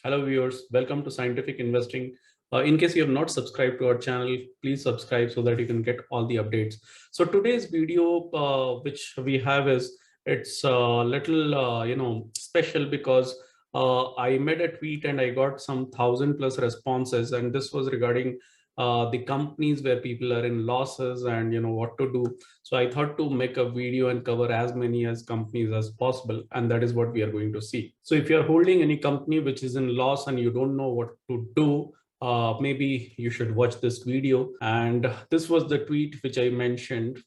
Hello viewers, welcome to Scientific Investing. In case you have not subscribed to our channel, please subscribe so that you can get all the updates. So today's video, which we have is, it's a little, special because I made a tweet and I got some 1,000+ responses, and this was regarding the companies where people are in losses and what to do. So I thought to make a video and cover as many as companies as possible, and that is what we are going to see. So if you're holding any company which is in loss and you don't know what to do, maybe you should watch this video. And this was the tweet which I mentioned.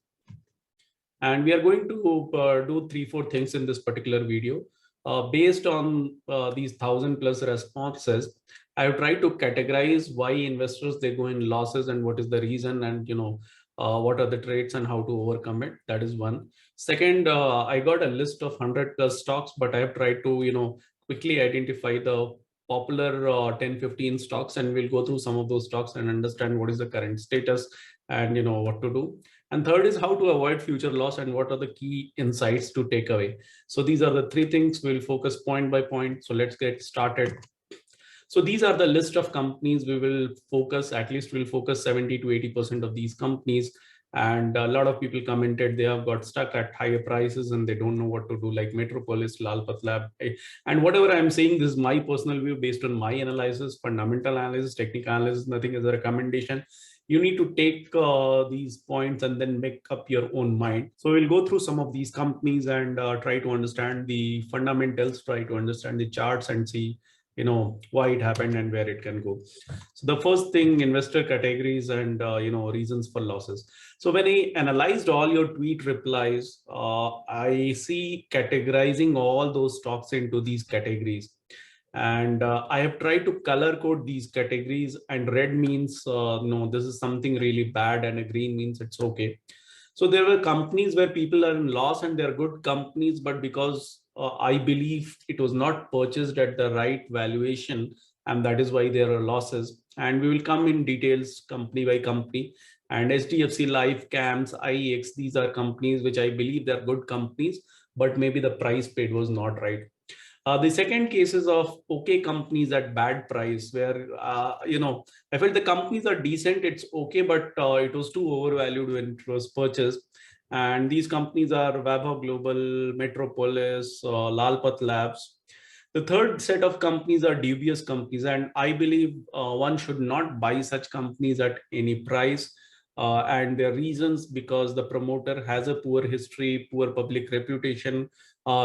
And we are going to do 3-4 things in this particular video. Based on these 1,000+ responses, I have tried to categorize why investors they go in losses and what is the reason, and what are the trades and how to overcome it. That is one. Second, I got a list of 100+ stocks, but I have tried to quickly identify the popular 10-15 stocks, and we'll go through some of those stocks and understand what is the current status and what to do. And third is how to avoid future loss and what are the key insights to take away. So these are the three things. We'll focus point by point. So let's get started. So these are the list of companies we will focus. At least we'll focus 70 to 80% of these companies. And a lot of people commented they have got stuck at higher prices and they don't know what to do, like Metropolis, Lal Patlab. And whatever I'm saying, this is my personal view based on my analysis, fundamental analysis, technical analysis, nothing as a recommendation. You need to take these points and then make up your own mind. So we'll go through some of these companies and try to understand the fundamentals, try to understand the charts and see why it happened and where it can go. So the first thing, investor categories and reasons for losses. So when I analyzed all your tweet replies, I see categorizing all those stocks into these categories. And I have tried to color code these categories, and red means no, this is something really bad, and a green means it's okay. So there were companies where people are in loss and they're good companies, but because I believe it was not purchased at the right valuation, and that is why there are losses. And we will come in details company by company. And HDFC Life, CAMS, IEX, these are companies which I believe they're good companies, but maybe the price paid was not right. The second case is of okay companies at bad price, where I felt the companies are decent, it's okay, but it was too overvalued when it was purchased. And these companies are Vaibhav Global, Metropolis, Lalpat Labs. The third set of companies are dubious companies, and I believe one should not buy such companies at any price. And their reasons, because the promoter has a poor history, poor public reputation,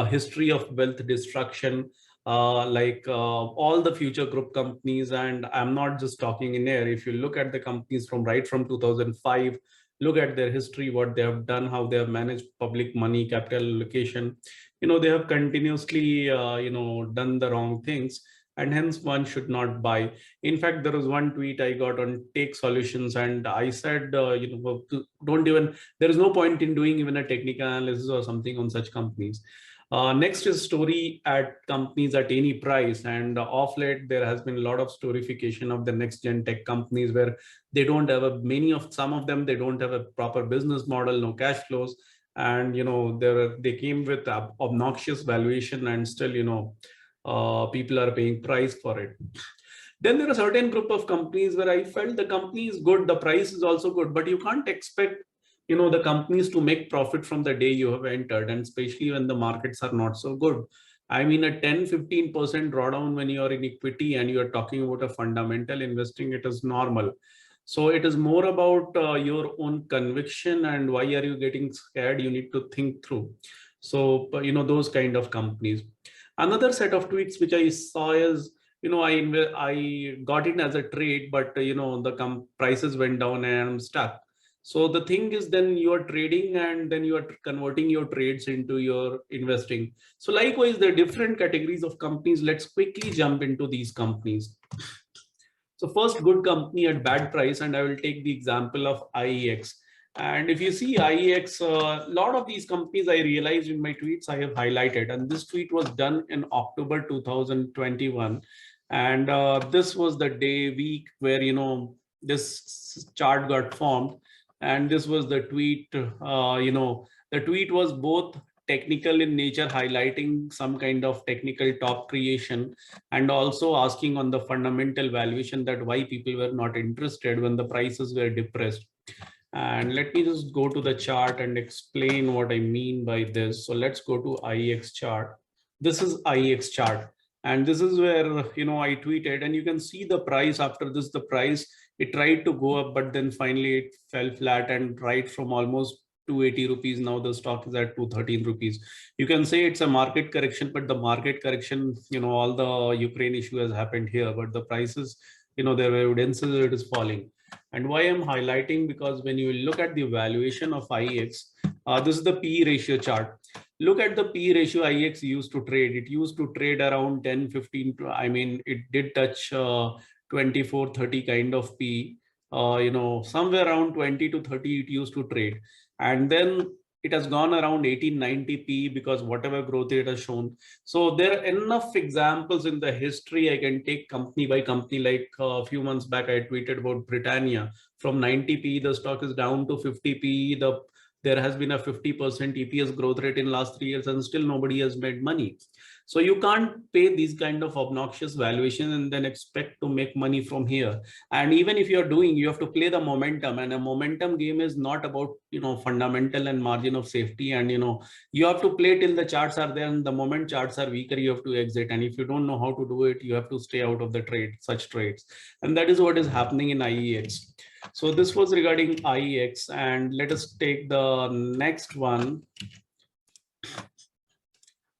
history of wealth destruction, all the future group companies. And I'm not just talking in air. If you look at the companies from right from 2005, look at their history, what they have done, how they have managed public money, capital allocation. They have continuously, done the wrong things, and hence one should not buy. In fact, there was one tweet I got on Take Solutions, and I said, don't even, there is no point in doing even a technical analysis or something on such companies. Next is story at companies at any price. And off late, there has been a lot of storification of the next gen tech companies where they don't have some of them, they don't have a proper business model, no cash flows. And, they came with obnoxious valuation, and still, people are paying price for it. Then there are certain group of companies where I felt the company is good, the price is also good, but you can't expect the companies to make profit from the day you have entered, and especially when the markets are not so good. I mean, a 10-15% drawdown when you are in equity and you are talking about a fundamental investing, it is normal. So it is more about your own conviction and why are you getting scared, you need to think through. So those kind of companies. Another set of tweets which I saw is, I got in as a trade, but the prices went down and I'm stuck. So the thing is, then you are trading and then you are converting your trades into your investing. So likewise, there are different categories of companies. Let's quickly jump into these companies. So first, good company at bad price, and I will take the example of IEX. And if you see IEX, a lot of these companies I realized in my tweets I have highlighted, and this tweet was done in October 2021. And this was the week where this chart got formed, and this was the tweet. The tweet was both technical in nature, highlighting some kind of technical top creation, and also asking on the fundamental valuation that why people were not interested when the prices were depressed. And let me just go to the chart and explain what I mean by this. So let's go to IEX chart. This is IEX chart. And this is where, I tweeted, and you can see the price after this, the price, it tried to go up, but then finally it fell flat, and right from almost 280 rupees, now the stock is at 213 rupees. You can say it's a market correction, but the market correction, all the Ukraine issue has happened here, but the prices, there were evidences it is falling. And why I'm highlighting, because when you look at the valuation of IEX, this is the P ratio chart. Look at the P ratio IEX used to trade. It used to trade around 10, 15. I mean, it did touch 24, 30 kind of P. Somewhere around 20 to 30 it used to trade. And then it has gone around 1890p because whatever growth it has shown. So there are enough examples in the history. I can take company by company. Like a few months back, I tweeted about Britannia. From 90p, the stock is down to 50p. There has been a 50% EPS growth rate in last 3 years, and still nobody has made money. So you can't pay these kind of obnoxious valuation and then expect to make money from here. And even if you're doing, you have to play the momentum, and a momentum game is not about, fundamental and margin of safety. And, you have to play till the charts are there, and the moment charts are weaker, you have to exit. And if you don't know how to do it, you have to stay out of the trade, such trades. And that is what is happening in IEX. So this was regarding IEX, and let us take the next one.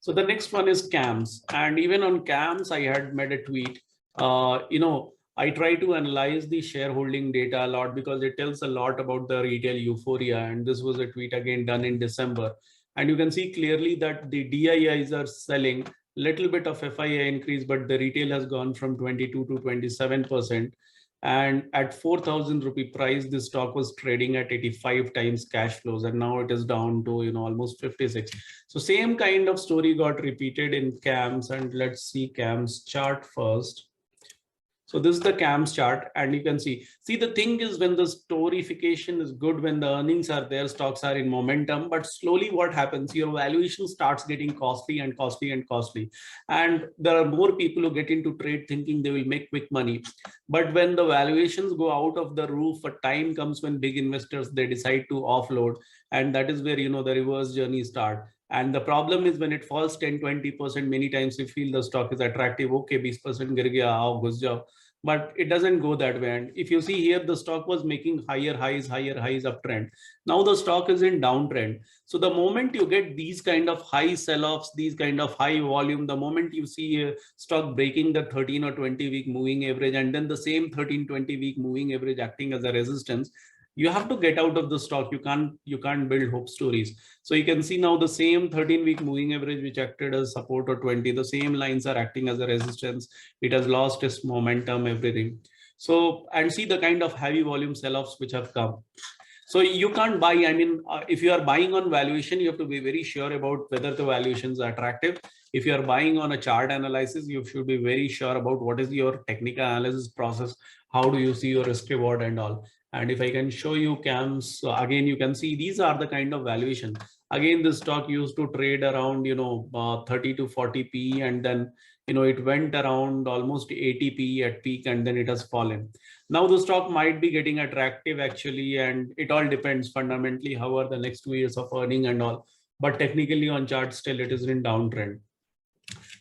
So the next one is CAMS, and even on CAMS, I had made a tweet. I try to analyze the shareholding data a lot because it tells a lot about the retail euphoria. And this was a tweet again done in December. And you can see clearly that the DIIs are selling, little bit of FII increase, but the retail has gone from 22 to 27%. And at 4,000 rupee price, this stock was trading at 85 times cash flows, and now it is down to almost 56. So same kind of story got repeated in CAMS, and let's see CAMS chart first. So this is the CAMS chart, and you can see the thing is, when the storification is good, when the earnings are there, stocks are in momentum, but slowly what happens, your valuation starts getting costly and costly and costly. And there are more people who get into trade thinking they will make quick money. But when the valuations go out of the roof, a time comes when big investors, they decide to offload. And that is where, the reverse journey start. And the problem is when it falls 10-20%, many times you feel the stock is attractive. Okay, 20% गिर गया, आओ घुस जाओ. But it doesn't go that way. And if you see here, the stock was making higher highs uptrend. Now the stock is in downtrend. So the moment you get these kind of high sell-offs, these kind of high volume, the moment you see a stock breaking the 13 or 20 week moving average, and then the same 13-20 week moving average acting as a resistance, you have to get out of the stock. You can't build hope stories. So you can see now the same 13-week moving average which acted as support, or 20, the same lines are acting as a resistance. It has lost its momentum, everything. So, and see the kind of heavy volume sell-offs which have come. So you can't buy. I mean, if you are buying on valuation, you have to be very sure about whether the valuations are attractive. If you are buying on a chart analysis, you should be very sure about what is your technical analysis process. How do you see your risk reward and all? And if I can show you CAMS, so again, you can see these are the kind of valuation. Again, the stock used to trade around, 30 to 40p, and then, it went around almost 80p at peak, and then it has fallen. Now the stock might be getting attractive actually, and it all depends fundamentally how are the next 2 years of earning and all. But technically on chart, still it is in downtrend.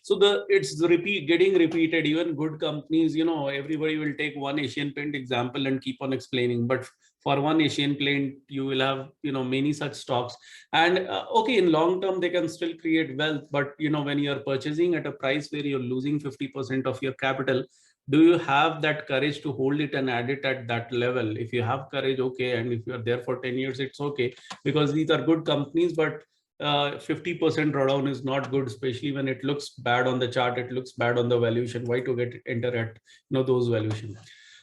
So it's getting repeated. Even good companies, everybody will take one Asian Paint example and keep on explaining. But for one Asian Paint, you will have, many such stocks. And okay, in long term, they can still create wealth. But, when you're purchasing at a price where you're losing 50% of your capital, do you have that courage to hold it and add it at that level? If you have courage, okay. And if you're there for 10 years, it's okay, because these are good companies. But 50% drawdown is not good, especially when it looks bad on the chart, it looks bad on the valuation. Why to enter at those valuation?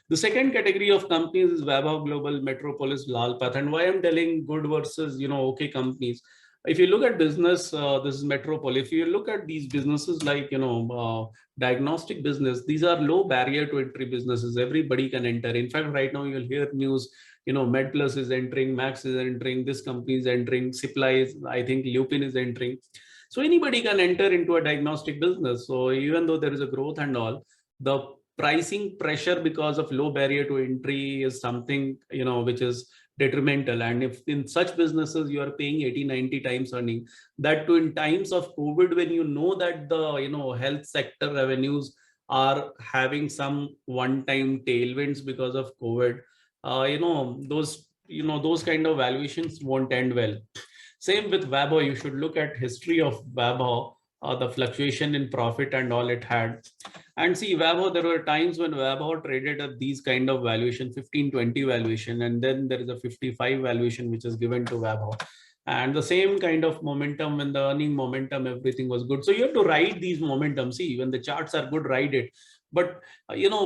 The second category of companies is Vaibhav Global, Metropolis, Lalpath. And why I'm telling good versus okay companies. If you look at business, this is Metropol. If you look at these businesses like diagnostic business, these are low barrier to entry businesses. Everybody can enter. In fact, right now you'll hear news MedPlus is entering, Max is entering, this company is entering, Supply is, I think Lupin is entering. So anybody can enter into a diagnostic business. So even though there is a growth and all, the pricing pressure because of low barrier to entry is something, which is detrimental. And if in such businesses you are paying 80-90 times earning, that too in times of COVID, when you know that the health sector revenues are having some one-time tailwinds because of COVID, those kind of valuations won't end well. Same with Wabo. You should look at history of Wabo, the fluctuation in profit and all it had. And see, Wabo, there were times when Wabo traded at these kind of valuation, 15-20 valuation, and then there is a 55 valuation which is given to Wabo. And the same kind of momentum, when the earning momentum, everything was good. So you have to ride these momentum. See, when the charts are good, ride it. But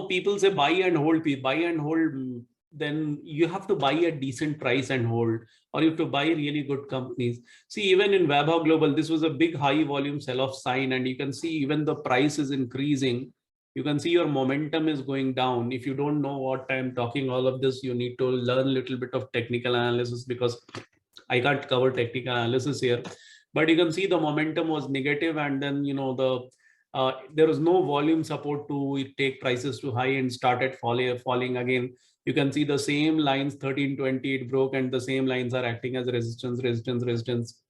people say buy and hold, buy and hold. Then you have to buy a decent price and hold, or you have to buy really good companies. See, even in Vaibhav Global, this was a big high volume sell-off sign, and you can see even the price is increasing. You can see your momentum is going down. If you don't know what I'm talking all of this, you need to learn a little bit of technical analysis, because I can't cover technical analysis here. But you can see the momentum was negative, and then there was no volume support to take prices to high and started falling again. You can see the same lines, 1320, it broke, and the same lines are acting as resistance.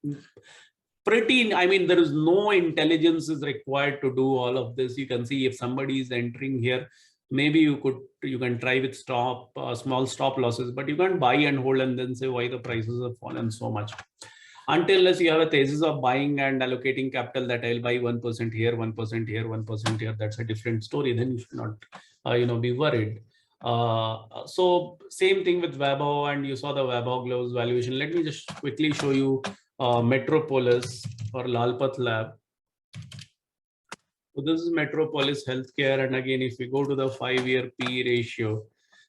Pretty, I mean, there is no intelligence is required to do all of this. You can see if somebody is entering here, maybe you can try with small stop losses, but you can't buy and hold and then say why the prices have fallen so much. Unless you have a thesis of buying and allocating capital that I'll buy 1% here, 1% here, 1% here, that's a different story. Then you should not, be worried. So same thing with Wabo, and you saw the Wabo Gloves valuation. Let me just quickly show you Metropolis or Lalpat Lab. So this is Metropolis Healthcare, and again, if we go to the 5-year P ratio,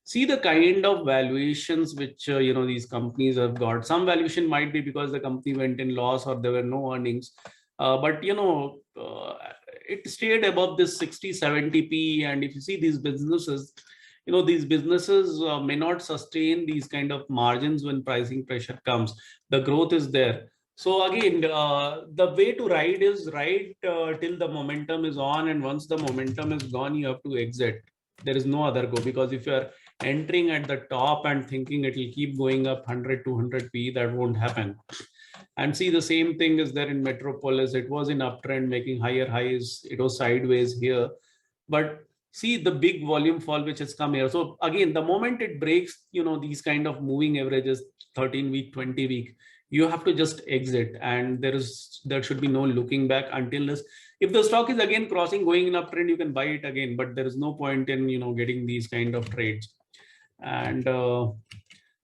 see the kind of valuations which these companies have got. Some valuation might be because the company went in loss or there were no earnings, but it stayed above this 60-70 P. And if you see these businesses, these businesses may not sustain these kind of margins when pricing pressure comes. The growth is there. So again, the way to ride is ride till the momentum is on, and once the momentum is gone, you have to exit. There is no other go, because if you are entering at the top and thinking it will keep going up 100, 200 P, that won't happen. And see, the same thing is there in Metropolis. It was in uptrend, making higher highs. It was sideways here, but see the big volume fall which has come here. So again, the moment it breaks, these kind of moving averages, 13-week, 20-week, you have to just exit, and there should be no looking back until this. If the stock is again crossing, going in uptrend, you can buy it again, but there is no point in getting these kind of trades. And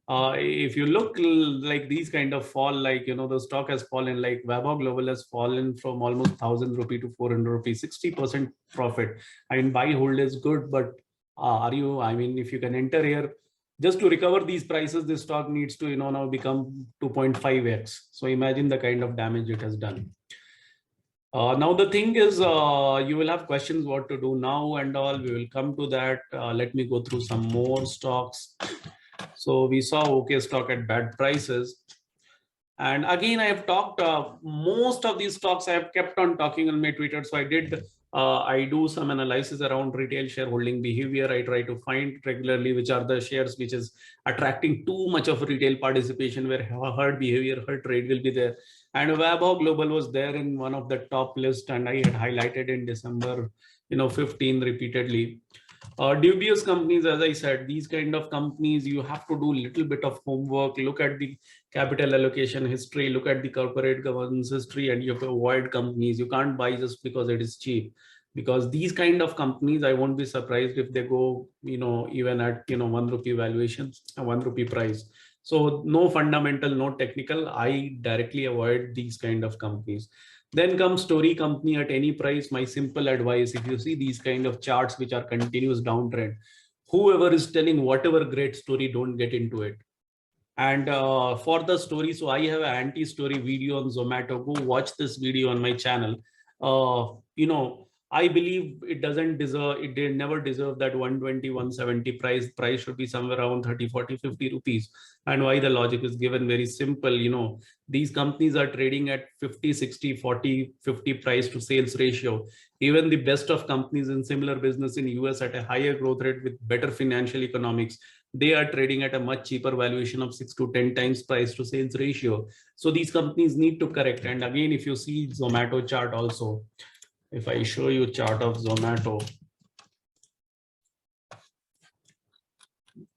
if you look like these kind of fall, like the stock has fallen, like Vaibhav Global has fallen from almost 1,000 rupee to 400 rupees, 60% profit. I mean, buy hold is good, but if you can enter here, just to recover these prices, this stock needs to now become 2.5x. So imagine the kind of damage it has done. Now the thing is, you will have questions what to do now and all. We will come to that. Let me go through some more stocks. So we saw OK stock at bad prices. And again, I have talked most of these stocks I have kept on talking on my Twitter. So I do some analysis around retail shareholding behavior. I try to find regularly which are the shares which is attracting too much of retail participation, where herd behavior, herd trade will be there. And Vaibhav Global was there in one of the top list, and I had highlighted in December 15 repeatedly. Dubious companies, as I said, these kind of companies, you have to do a little bit of homework, look at the capital allocation history, look at the corporate governance history, and you have to avoid companies. You can't buy just because it is cheap, because these kind of companies, I won't be surprised if they go, even at, 1 rupee valuation, 1 rupee price. So no fundamental, no technical, I directly avoid these kind of companies. Then comes story company at any price. My simple advice, if you see these kind of charts which are continuous downtrend, whoever is telling whatever great story, don't get into it. And for the story, so I have an anti-story video on Zomato. Go watch this video on my channel. I believe it doesn't deserve, it did never deserve that 120, 170 price. Price should be somewhere around 30, 40, 50 rupees. And why the logic is given very simple. These companies are trading at 50, 60, 40, 50 price to sales ratio. Even the best of companies in similar business in US at a higher growth rate with better financial economics, they are trading at a much cheaper valuation of 6 to 10 times price to sales ratio. So these companies need to correct. And again, if you see Zomato chart also, if I show you chart of Zomato,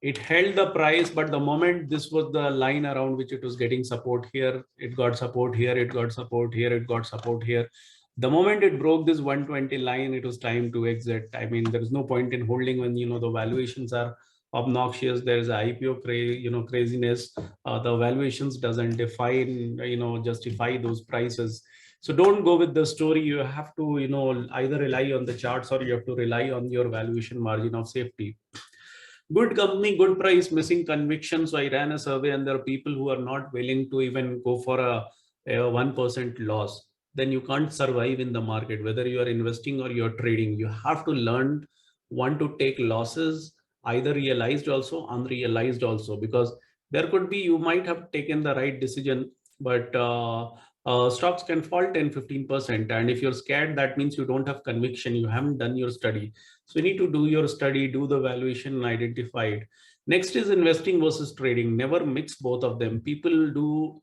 it held the price, but the moment this was the line around which it was getting support here, it got support here, it got support here, it got support here. The moment it broke this 120 line, it was time to exit. I mean, there is no point in holding when the valuations are obnoxious. There is a IPO craziness. The valuations doesn't define justify those prices. So don't go with the story. You have to either rely on the charts, or you have to rely on your valuation margin of safety. Good company, good price, missing conviction. So I ran a survey, and there are people who are not willing to even go for a 1% loss. Then you can't survive in the market, whether you are investing or you're trading. You have to learn one to take losses, either realized also, unrealized also, because there could be, you might have taken the right decision, but stocks can fall 10, 15%. And if you're scared, that means you don't have conviction. You haven't done your study. So you need to do your study, do the valuation, and identify it. Next is investing versus trading. Never mix both of them. People do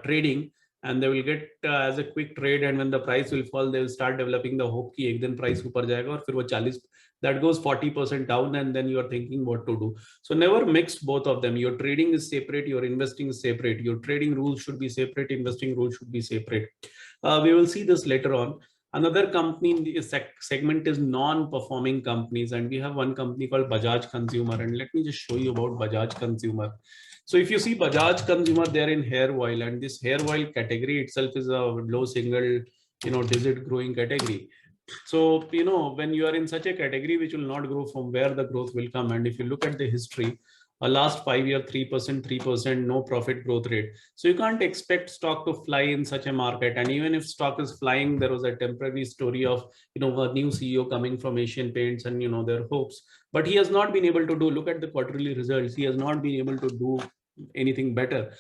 trading, and they will get as a quick trade, and when the price will fall, they will start developing the hope ki ek din price upar jayega, aur fir wo 40, that goes 40% down, and then you are thinking what to do. So never mix both of them. Your trading is separate, your investing is separate. Your trading rules should be separate, investing rules should be separate. We will see this later on. Another company in the segment is non-performing companies, and we have one company called Bajaj Consumer. And let me just show you about Bajaj Consumer. So if you see Bajaj Consumer, they're in hair oil, and this hair oil category itself is a low single digit growing category. So when you are in such a category which will not grow, from where the growth will come? And if you look at the history, a last 5 year 3%, 3%, no profit growth rate. So you can't expect stock to fly in such a market. And even if stock is flying, there was a temporary story of a new CEO coming from Asian Paints, and their hopes, but he has not been able to do. Look at the quarterly results. He has not been able to do anything better,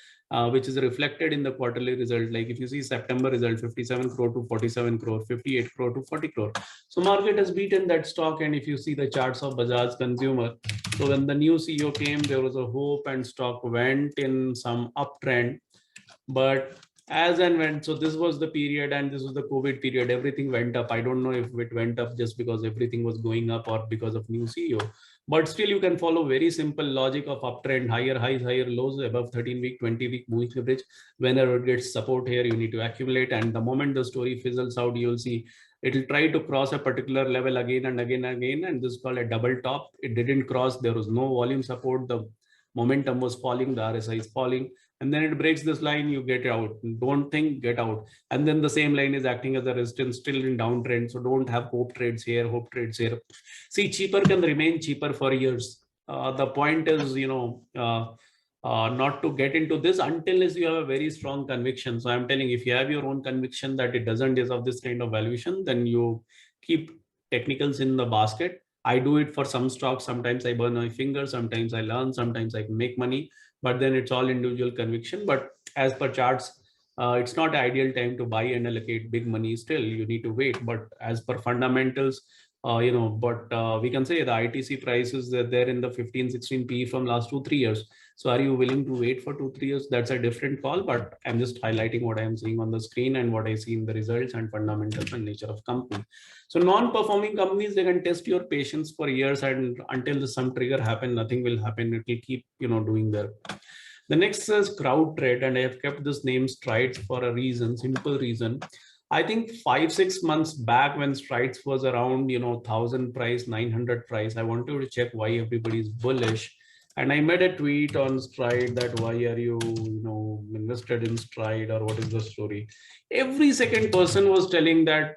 which is reflected in the quarterly result. Like if you see September result, 57 crore to 47 crore, 58 crore to 40 crore. So market has beaten that stock. And if you see the charts of Bajaj Consumer, so when the new CEO came, there was a hope, and stock went in some uptrend. But as and when, so this was the period, and this was the COVID period, everything went up. I don't know if it went up just because everything was going up, or because of new CEO. But still, you can follow very simple logic of uptrend: higher highs, higher lows, above 13-week, 20-week moving average. Whenever it gets support here, you need to accumulate. And the moment the story fizzles out, you'll see it will try to cross a particular level again and again and again. And this is called a double top. It didn't cross. There was no volume support. The momentum was falling. The RSI is falling. And then it breaks this line, you get out. Don't think, get out. And then the same line is acting as a resistance, still in downtrend. So don't have hope trades here, hope trades here. See, cheaper can remain cheaper for years. The point is, not to get into this until you have a very strong conviction. So I'm telling you, if you have your own conviction that it doesn't deserve this kind of valuation, then you keep technicals in the basket. I do it for some stocks. Sometimes I burn my fingers, sometimes I learn, sometimes I make money, but then it's all individual conviction. But as per charts, it's not an ideal time to buy and allocate big money. Still, you need to wait. But as per fundamentals, we can say the ITC prices, they're in the 15, 16 PE from last 2, 3 years. So are you willing to wait for 2, 3 years? That's a different call, but I'm just highlighting what I'm seeing on the screen and what I see in the results and fundamentals and nature of company. So non-performing companies, they can test your patience for years, and until some trigger happen, nothing will happen. It will keep, doing their. The next is crowd trade, and I have kept this name Strides for a reason, simple reason. I think 5, 6 months back when Strides was around, 1,000 price, 900 price, I wanted to check why everybody is bullish. And I made a tweet on Stride that why are you, invested in Stride, or what is the story? Every second person was telling that,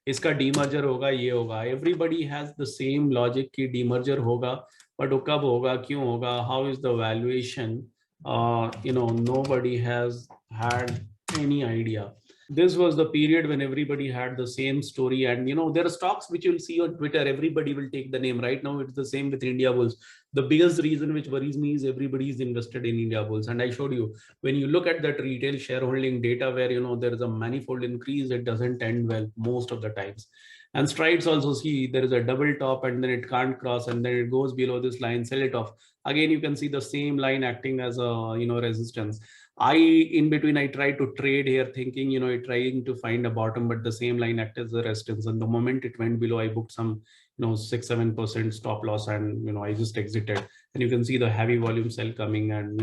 इसका demerger होगा, ये होगा. Everybody has the same logic कि demerger होगा, but वो कब होगा, क्यों होगा, how is the valuation? Nobody has had any idea. this was the period when everybody had the same story. And there are stocks which you'll see on Twitter, everybody will take the name. Right now it's the same with India Bulls. The biggest reason which worries me is everybody is invested in India Bulls. And I showed you, when you look at that retail shareholding data where there is a manifold increase, it doesn't end well most of the times. And strides also, see there is a double top and then it can't cross and then it goes below this line, sell it off. Again you can see the same line acting as a resistance. In between, I try to trade here thinking, trying to find a bottom, but the same line acted as a resistance. And the moment it went below, I booked some, 6-7% stop loss, and, I just exited. And you can see the heavy volume sell coming. And,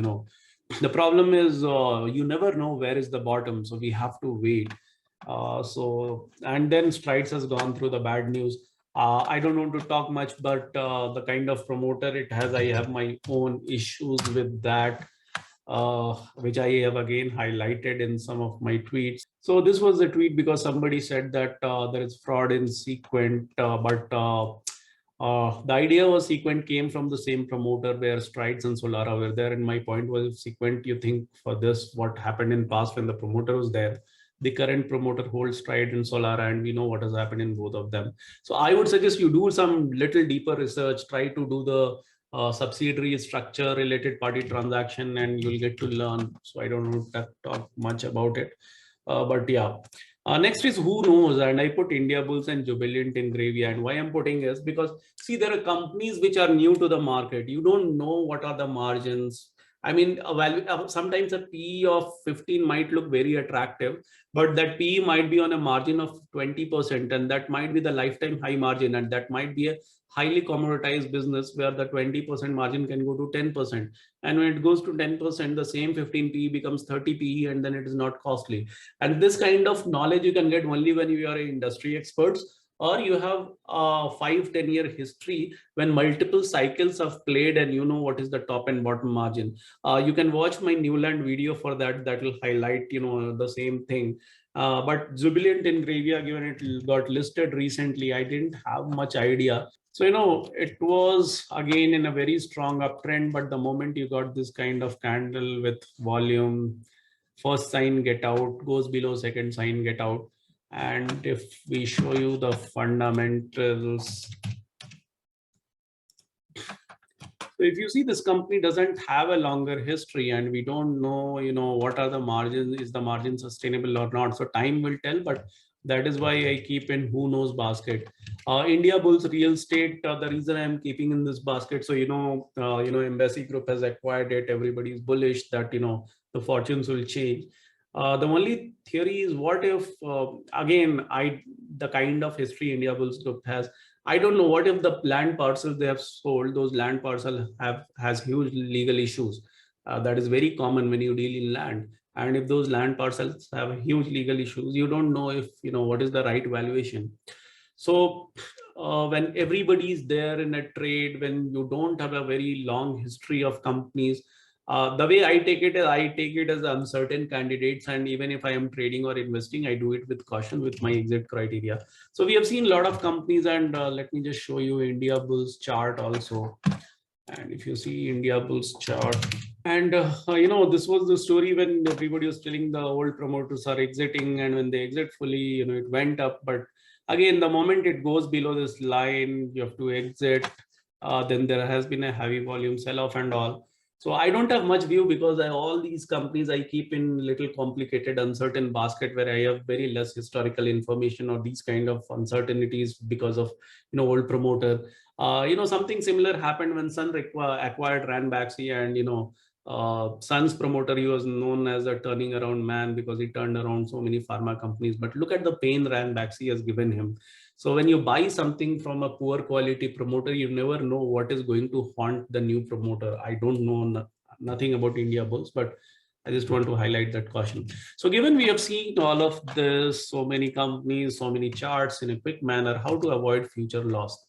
the problem is you never know where is the bottom. So we have to wait. And then Strides has gone through the bad news. I don't want to talk much, but the kind of promoter it has, I have my own issues with that, which I have again highlighted in some of my tweets. So this was a tweet because somebody said that there is fraud in Sequent, but the idea was Sequent came from the same promoter where Strides and Solara were there. And my point was, if Sequent, you think for this, what happened in past when the promoter was there, the current promoter holds Stride and Solara, and we know what has happened in both of them. So I would suggest you do some little deeper research, try to do the subsidiary structure related party transaction, and you'll get to learn. So I don't want to talk much about it, but yeah. Next is who knows, and I put India Bulls and Jubilant in gravy. And why I'm putting is because, see, there are companies which are new to the market. You don't know what are the margins. I mean, sometimes a PE of 15 might look very attractive, but that PE might be on a margin of 20%, and that might be the lifetime high margin, and that might be a highly commoditized business where the 20% margin can go to 10%. And when it goes to 10%, the same 15 PE becomes 30 PE, and then it is not costly. And this kind of knowledge you can get only when you are industry experts, or you have a 5-10 year history when multiple cycles have played and you know what is the top and bottom margin. You can watch my Newland video for that. That will highlight, the same thing. But Jubilant in Gravia, given it got listed recently, I didn't have much idea. So, it was again in a very strong uptrend, but the moment you got this kind of candle with volume, first sign get out, goes below, second sign get out. And if we show you the fundamentals, so if you see, this company doesn't have a longer history, and we don't know, what are the margins, is the margin sustainable or not. So time will tell, but that is why I keep in who knows basket. India Bulls real estate, the reason I'm keeping in this basket. So, Embassy Group has acquired it. Everybody is bullish that, the fortunes will change. The only theory is, what if, again, the kind of history India Bulls Group has, I don't know, what if the land parcels they have sold, those land parcels has huge legal issues. That is very common when you deal in land. And if those land parcels have huge legal issues, you don't know if, what is the right valuation. So when everybody is there in a trade, when you don't have a very long history of companies, the way I take it is, I take it as uncertain candidates. And even if I am trading or investing, I do it with caution with my exit criteria. So we have seen a lot of companies, and let me just show you India Bulls chart also. And if you see India Bulls chart, and this was the story when everybody was telling the old promoters are exiting, and when they exit fully, it went up. But again, the moment it goes below this line, you have to exit. Then there has been a heavy volume sell-off and all. So I don't have much view, because all these companies I keep in little complicated, uncertain basket where I have very less historical information or these kind of uncertainties because of, old promoter. Something similar happened when Sun acquired Ranbaxy, and, Sun's promoter, he was known as a turning around man because he turned around so many pharma companies. But look at the pain Ranbaxy has given him. So when you buy something from a poor quality promoter, you never know what is going to haunt the new promoter. I don't know nothing about India Bulls, but I just want to highlight that caution. So given we have seen all of this, so many companies, so many charts in a quick manner, how to avoid future loss.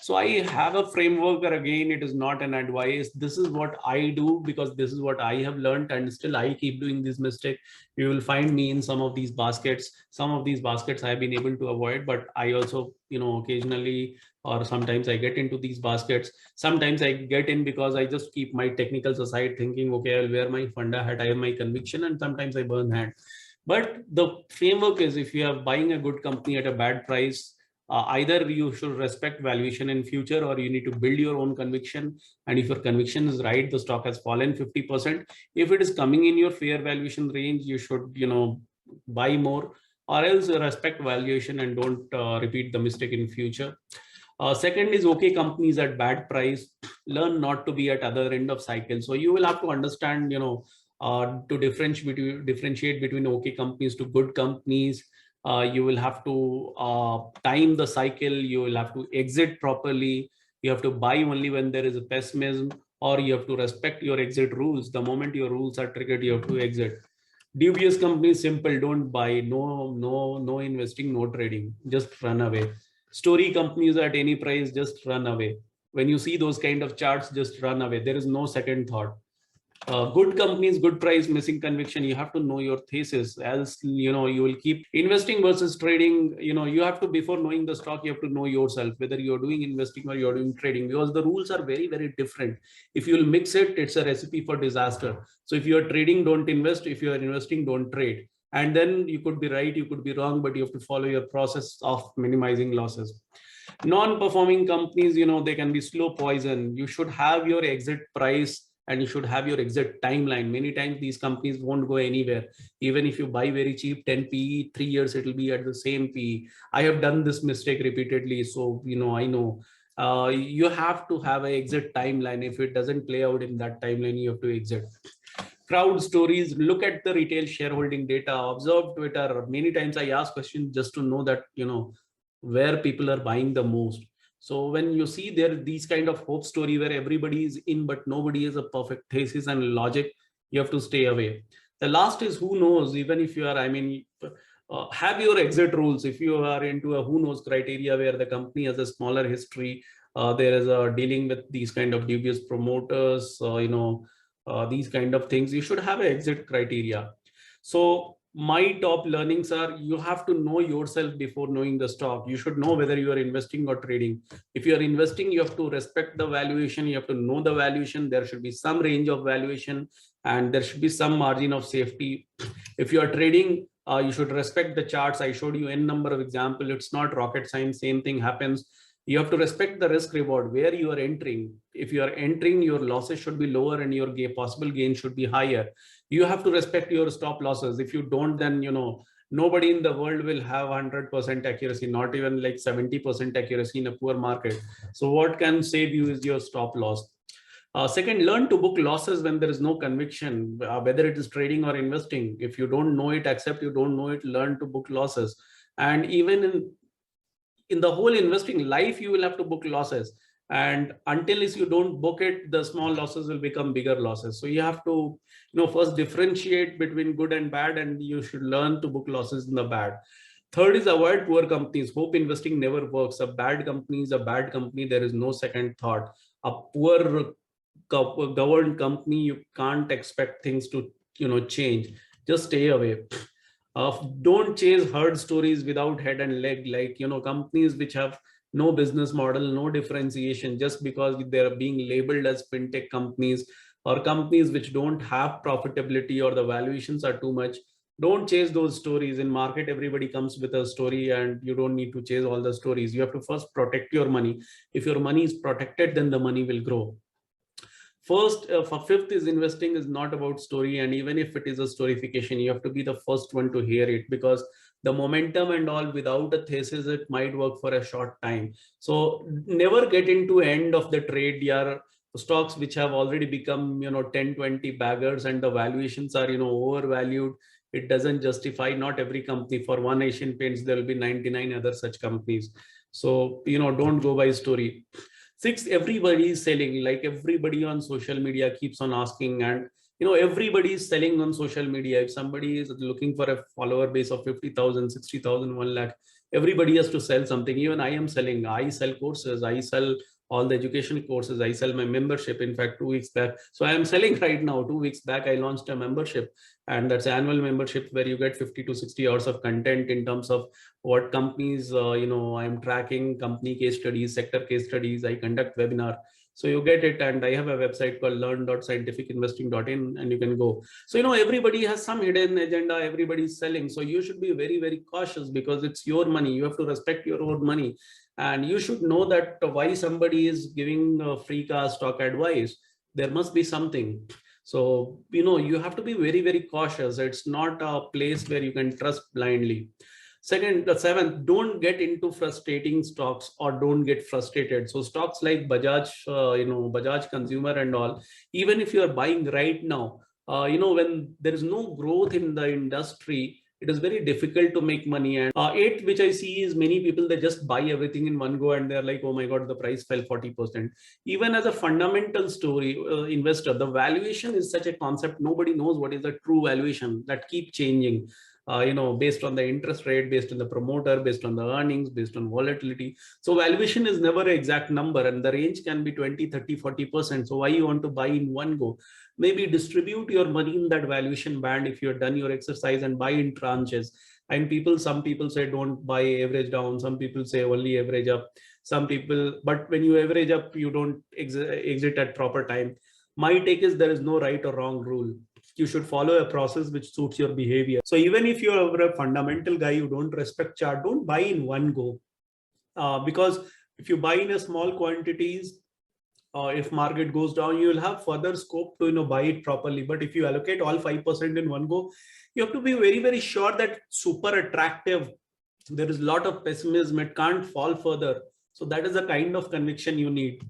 So I have a framework, or again, it is not an advice. This is what I do because this is what I have learned, and still I keep doing this mistake. You will find me in some of these baskets. Some of these baskets I have been able to avoid, but I also, occasionally or sometimes I get into these baskets. Sometimes I get in because I just keep my technicals aside, thinking, okay, I'll wear my funda hat, I have my conviction, and sometimes I burn hand. But the framework is, if you are buying a good company at a bad price, either you should respect valuation in future, or you need to build your own conviction. And if your conviction is right, the stock has fallen 50%. If it is coming in your fair valuation range, you should, buy more, or else respect valuation and don't repeat the mistake in future. Second is, okay companies at bad price, learn not to be at other end of cycle. So you will have to understand, to differentiate between okay companies to good companies. You will have to time the cycle. You will have to exit properly. You have to buy only when there is a pessimism, or you have to respect your exit rules. The moment your rules are triggered, you have to exit. Dubious companies, simple, don't buy. No investing, no trading, just run away. Story companies at any price, just run away. When you see those kind of charts, just run away. There is no second thought. Good companies, good price, missing conviction. You have to know your thesis, else you will keep investing versus trading. You have to, before knowing the stock, you have to know yourself, whether you're doing investing or you're doing trading, because the rules are very, very different. If you'll mix it, it's a recipe for disaster. So if you're trading, don't invest. If you're investing, don't trade. And then you could be right, you could be wrong, but you have to follow your process of minimizing losses. Non-performing companies, they can be slow poison. You should have your exit price, and you should have your exit timeline. Many times these companies won't go anywhere. Even if you buy very cheap, 10 PE, 3 years it will be at the same PE. I have done this mistake repeatedly, so I know. You have to have an exit timeline. If it doesn't play out in that timeline, you have to exit. Crowd stories, look at the retail shareholding data, observe Twitter. Many times I ask questions just to know that, where people are buying the most. So when you see there these kind of hope story where everybody is in but nobody is a perfect thesis and logic, you have to stay away. The last is who knows. Even if you are, have your exit rules. If you are into a who knows criteria where the company has a smaller history, there is a dealing with these kind of dubious promoters, these kind of things, you should have an exit criteria. So my top learnings are, you have to know yourself before knowing the stock. You should know whether you are investing or trading. If you are investing, you have to respect the valuation. You have to know the valuation. There should be some range of valuation, and there should be some margin of safety. If you are trading, you should respect the charts. I showed you n number of example. It's not rocket science. Same thing happens. You have to respect the risk reward where you are entering. If you are entering, your losses should be lower and your possible gain should be higher. You have to respect your stop losses. If you don't, then nobody in the world will have 100% accuracy, not even like 70% accuracy in a poor market. So what can save you is your stop loss. Second, learn to book losses when there is no conviction, whether it is trading or investing. If you don't know it, accept you don't know it, learn to book losses. And even in the whole investing life, you will have to book losses. And until you don't book it, the small losses will become bigger losses. So you have to, first differentiate between good and bad, and you should learn to book losses in the bad. Third is, avoid poor companies. Hope investing never works. A bad company is a bad company. There is no second thought. A poor governed company, you can't expect things to change. Just stay away. Don't chase herd stories without head and leg, like companies which have no business model, no differentiation, just because they're being labeled as fintech companies, or companies which don't have profitability or the valuations are too much. Don't chase those stories. In market, everybody comes with a story, and you don't need to chase all the stories. You have to first protect your money. If your money is protected, then the money will grow. First, for fifth is, investing is not about story, and even if it is a storification, you have to be the first one to hear it, because the momentum and all, without a thesis, it might work for a short time. So never get into end of the trade. Your stocks which have already become 10-20 baggers, and the valuations are overvalued. It doesn't justify. Not every company. For one Asian Paints, there will be 99 other such companies. So don't go by story. Six, everybody is selling. Like everybody on social media keeps on asking, and everybody is selling on social media. If somebody is looking for a follower base of 50,000, 60,000, 1 lakh, everybody has to sell something. Even I am selling. I sell courses. I sell all the education courses. I sell my membership. In fact, 2 weeks back, so I am selling right now. 2 weeks back, I launched a membership, and that's annual membership where you get 50 to 60 hours of content in terms of what companies I'm tracking, company case studies, sector case studies. I conduct webinar. So you get it, and I have a website called learn.scientificinvesting.in, and you can go. So everybody has some hidden agenda, everybody's selling. So you should be very, very cautious, because it's your money. You have to respect your own money, and you should know that why somebody is giving free car stock advice. There must be something. So you have to be very, very cautious. It's not a place where you can trust blindly. Second, the seventh, don't get into frustrating stocks, or don't get frustrated. So stocks like Bajaj, Bajaj Consumer and all, even if you are buying right now, when there is no growth in the industry, it is very difficult to make money. And eighth, which I see, is many people, they just buy everything in one go, and they're like, oh my God, the price fell 40%. Even as a fundamental story investor, the valuation is such a concept. Nobody knows what is the true valuation. That keep changing. Based on the interest rate, based on the promoter, based on the earnings, based on volatility. So valuation is never an exact number, and the range can be 20, 30, 40%. So why you want to buy in one go? Maybe distribute your money in that valuation band if you have done your exercise, and buy in tranches. And some people say don't buy average down. Some people say only average up. But when you average up, you don't exit at proper time. My take is there is no right or wrong rule. You should follow a process which suits your behavior. So even if you're a fundamental guy, you don't respect chart, don't buy in one go. Because if you buy in a small quantities, if market goes down, you will have further scope to buy it properly. But if you allocate all 5% in one go, you have to be very, very sure that super attractive. There is a lot of pessimism, it can't fall further. So that is the kind of conviction you need.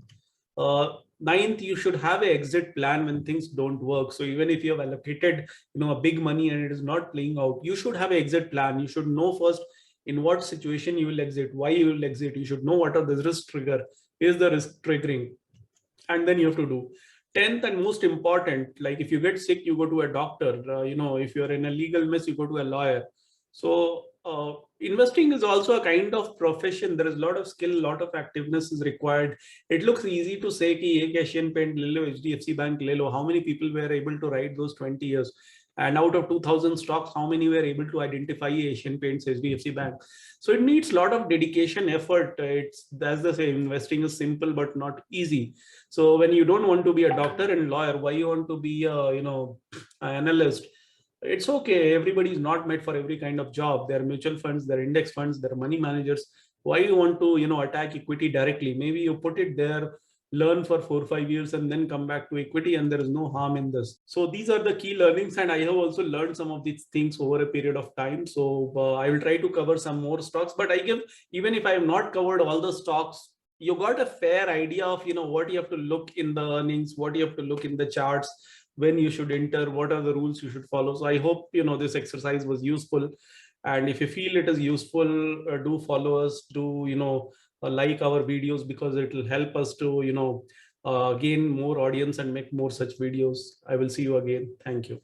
Ninth, you should have an exit plan when things don't work. So even if you have allocated a big money and it is not playing out, you should have an exit plan. You should know first in what situation you will exit, why you will exit. You should know what are the risk trigger, is the risk triggering, and then you have to do. 10th and most important, like if you get sick, you go to a doctor. If you're in a legal mess, you go to a lawyer. So investing is also a kind of profession. There is a lot of skill, a lot of activeness is required. It looks easy to say ki ek Asian Paint le lo, HDFC Bank le lo. How many people were able to write those 20 years? And out of 2000 stocks, how many were able to identify Asian Paints, HDFC Bank? So it needs a lot of dedication, effort. It's, as they say, investing is simple but not easy. So when you don't want to be a doctor and lawyer, why you want to be an analyst? It's okay. Everybody is not made for every kind of job. There are mutual funds, there are index funds, there are money managers. Why you want to attack equity directly? Maybe you put it there, learn for 4 or 5 years, and then come back to equity, and there is no harm in this. So these are the key learnings, and I have also learned some of these things over a period of time. So I will try to cover some more stocks, but even if I have not covered all the stocks, you got a fair idea of what you have to look in the earnings, what you have to look in the charts, when you should enter, what are the rules you should follow. So I hope this exercise was useful, and if you feel it is useful, do follow us, do like our videos, because it will help us to gain more audience and make more such videos. I will see you again. Thank you.